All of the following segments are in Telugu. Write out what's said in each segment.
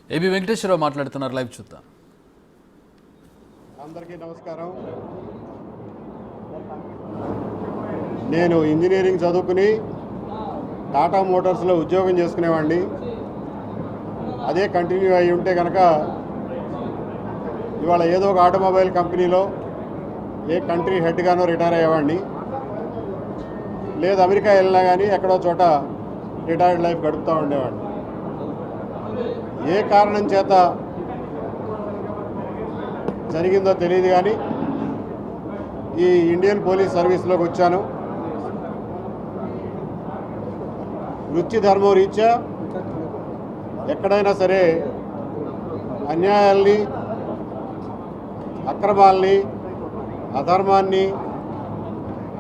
ఏబి వెంకటేశ్వరరావు మాట్లాడుతున్నారు, లైవ్ చూద్దాం. అందరికీ నమస్కారం. నేను ఇంజనీరింగ్ చదువుకుని టాటా మోటార్స్లో ఉద్యోగం చేసుకునేవాడిని. అదే కంటిన్యూ అయి ఉంటే కనుక ఇవాళ ఏదో ఒక ఆటోమొబైల్ కంపెనీలో ఏ కంట్రీ హెడ్గానో రిటైర్ అయ్యేవాడిని, లేదు అమెరికా వెళ్ళినా కానీ ఎక్కడో చోట రిటైర్డ్ లైఫ్ గడుపుతూ ఉండేవాడిని. ఏ కారణం చేత జరిగిందో తెలియదు కానీ ఈ ఇండియన్ పోలీస్ సర్వీస్లోకి వచ్చాను. వృత్తి ధర్మం రీత్యా ఎక్కడైనా సరే అన్యాయాల్ని, అక్రమాల్ని, అధర్మాన్ని,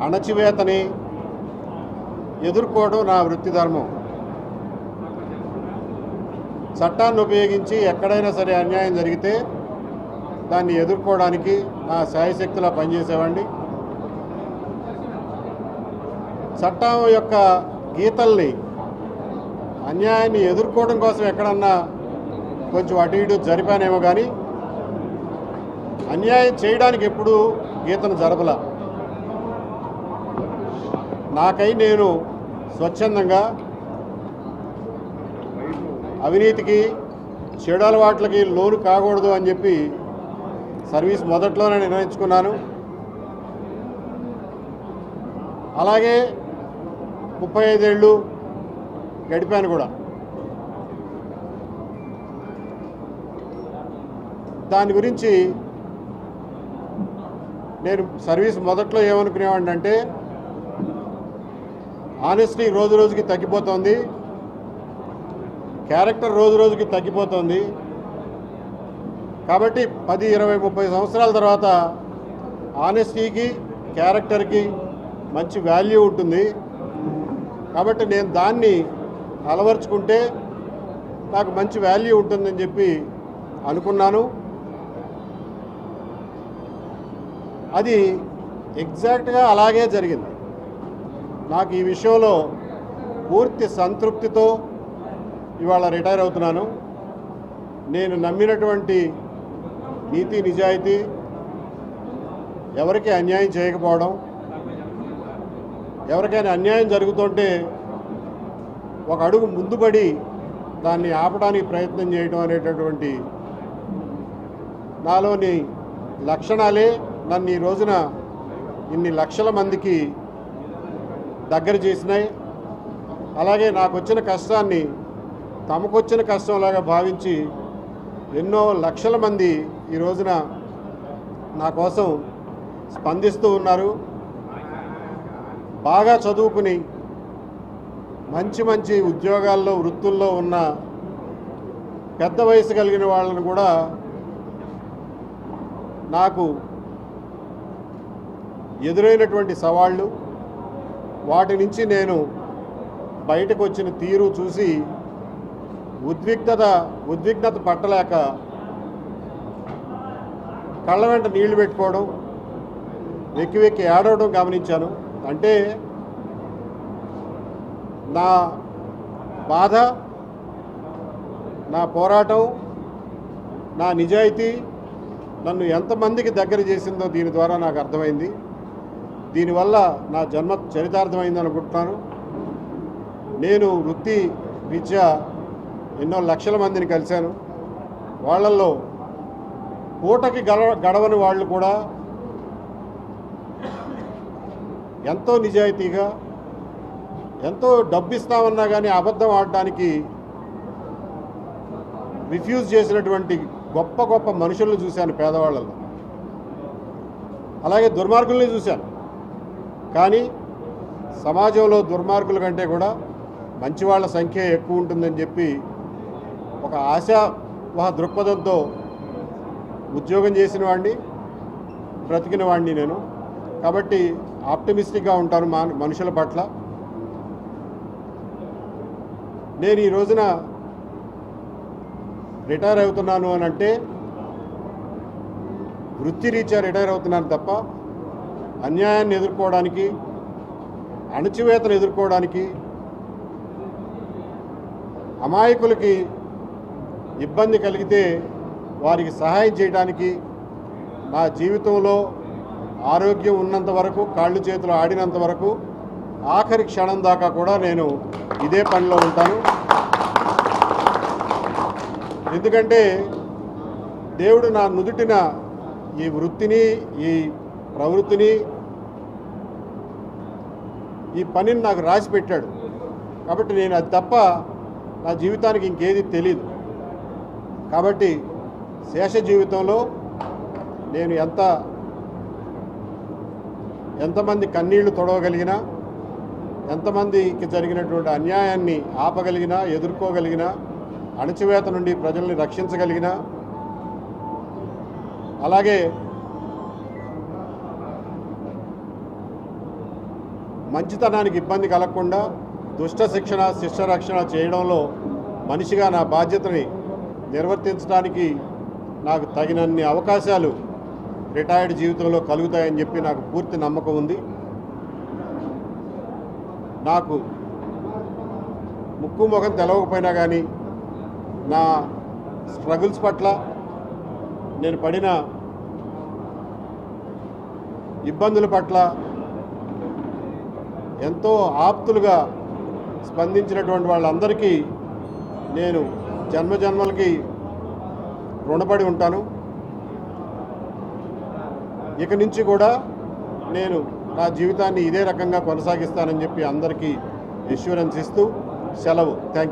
అణచివేతని ఎదుర్కోవడం నా వృత్తి ధర్మం. చట్టాన్ని ఉపయోగించి ఎక్కడైనా సరే అన్యాయం జరిగితే దాన్ని ఎదుర్కోవడానికి నా శాయశక్తిలా పనిచేసేవాడిని. చట్టం యొక్క గీతల్ని, అన్యాయాన్ని ఎదుర్కోవడం కోసం ఎక్కడన్నా కొంచెం అటు ఇటు జరిపానేమో కానీ అన్యాయం చేయడానికి ఎప్పుడూ గీతను జరపలా. నాకై నేను స్వచ్ఛందంగా అవినీతికి, చెడు అలవాట్లకి లోను కాకూడదు అని చెప్పి సర్వీస్ మొదట్లోనే నిర్ణయించుకున్నాను. అలాగే 35 ఏళ్ళు గడిపాను కూడా. దాని గురించి నేను సర్వీస్ మొదట్లో ఏమనుకునేవాడిని అంటే, ఆనెస్టీ రోజు రోజుకి తగ్గిపోతుంది, క్యారెక్టర్ రోజు రోజుకి తగ్గిపోతుంది. కాబట్టి 10, 20, 30 సంవత్సరాల తర్వాత ఆనెస్టీకి, క్యారెక్టర్కి మంచి వాల్యూ ఉంటుంది. కాబట్టి నేను దాన్ని అలవర్చుకుంటే నాకు మంచి వాల్యూ ఉంటుందని చెప్పి అనుకున్నాను. అది ఎగ్జాక్ట్గా అలాగే జరిగింది. నాకు ఈ విషయంలో పూర్తి సంతృప్తితో ఇవాళ రిటైర్ అవుతున్నాను. నేను నమ్మినటువంటి నీతి, నిజాయితీ, ఎవరికి అన్యాయం చేయకపోవడం, ఎవరికైనా అన్యాయం జరుగుతుంటే ఒక అడుగు ముందుపడి దాన్ని ఆపడానికి ప్రయత్నం చేయడం అనేటటువంటి నాలోని లక్షణాలే నన్ను ఈ రోజున ఇన్ని లక్షల మందికి దగ్గర చేసినాయి. అలాగే నాకు వచ్చిన కష్టాన్ని తమకొచ్చిన కష్టంలాగా భావించి ఎన్నో లక్షల మంది ఈ రోజున నా కోసం స్పందిస్తూ ఉన్నారు. బాగా చదువుకుని మంచి మంచి ఉద్యోగాల్లో, వృత్తుల్లో ఉన్న పెద్ద వయసు కలిగిన వాళ్ళను కూడా నాకు ఎదురైనటువంటి సవాళ్ళు, వాటి నుంచి నేను బయటకు వచ్చిన తీరు చూసి ఉద్విగ్నత పట్టలేక కళ్ళ వెంట నీళ్లు పెట్టుకోవడం, వెక్కి వెక్కి ఏడవడం గమనించాను. అంటే నా బాధ, నా పోరాటం, నా నిజాయితీ నన్ను ఎంతమందికి దగ్గర చేసిందో దీని ద్వారా నాకు అర్థమైంది. దీనివల్ల నా జన్మ చరితార్థమైంది అనుకుంటున్నాను. నేను వృత్తి రీత్యా ఎన్నో లక్షల మందిని కలిశాను. వాళ్ళల్లో పూటకి గడవని వాళ్ళు కూడా ఎంతో నిజాయితీగా, ఎంతో డబ్బు ఇస్తామన్నా కానీ అబద్ధం ఆడడానికి రిఫ్యూజ్ చేసినటువంటి గొప్ప గొప్ప మనుషులను చూశాను పేదవాళ్ళలో. అలాగే దుర్మార్గుల్ని చూశాను. కానీ సమాజంలో దుర్మార్గుల కంటే కూడా మంచివాళ్ల సంఖ్య ఎక్కువ ఉంటుందని చెప్పి ఒక ఆశావహ దృక్పథంతో ఉద్యోగం చేసిన వాడిని, బ్రతికిన వాడిని నేను. కాబట్టి ఆప్టమిస్టిక్గా ఉంటాను మనుషుల పట్ల. నేను ఈ రోజున రిటైర్ అవుతున్నాను అని అంటే వృత్తిరీత్యా రిటైర్ అవుతున్నాను తప్ప అన్యాయాన్ని ఎదుర్కోవడానికి, అణచివేతను ఎదుర్కోవడానికి, అమాయకులకి ఇబ్బంది కలిగితే వారికి సహాయం చేయడానికి నా జీవితంలో ఆరోగ్యం ఉన్నంత వరకు, కాళ్ళు చేతులు ఆడినంత వరకు, ఆఖరి క్షణం దాకా కూడా నేను ఇదే పనిలో ఉంటాను. ఎందుకంటే దేవుడు నా నుదుటిన ఈ వృత్తిని, ఈ ప్రవృత్తిని, ఈ పనిని నాకు రాసి పెట్టాడు. కాబట్టి నేను అది తప్ప నా జీవితానికి ఇంకేది తెలీదు. కాబట్టి శేష జీవితంలో నేను ఎంతమంది కన్నీళ్లు తొడవగలిగినా, ఎంతమందికి జరిగినటువంటి అన్యాయాన్ని ఆపగలిగినా, ఎదుర్కోగలిగినా, అణచివేత నుండి ప్రజల్ని రక్షించగలిగినా, అలాగే మంచితనానికి ఇబ్బంది కలగకుండా దుష్ట శిక్షణ, శిష్ట రక్షణ చేయడంలో మనిషిగా నా బాధ్యతని నిర్వర్తించడానికి నాకు తగినన్ని అవకాశాలు రిటైర్డ్ జీవితంలో కలుగుతాయని చెప్పి నాకు పూర్తి నమ్మకం ఉంది. నాకు ముక్కు ముఖం తెలవకపోయినా కానీ నా స్ట్రగుల్స్ పట్ల, నేను పడిన ఇబ్బందుల పట్ల ఎంతో ఆప్తులుగా స్పందించినటువంటి వాళ్ళందరికీ నేను జన్మజన్మలకి రుణపడి ఉంటాను. ఇక నుంచి కూడా నేను నా జీవితాన్ని ఇదే రకంగా కొనసాగిస్తానని చెప్పి అందరికీ ఎష్యూరెన్స్ ఇస్తూ సెలవు. Thank you.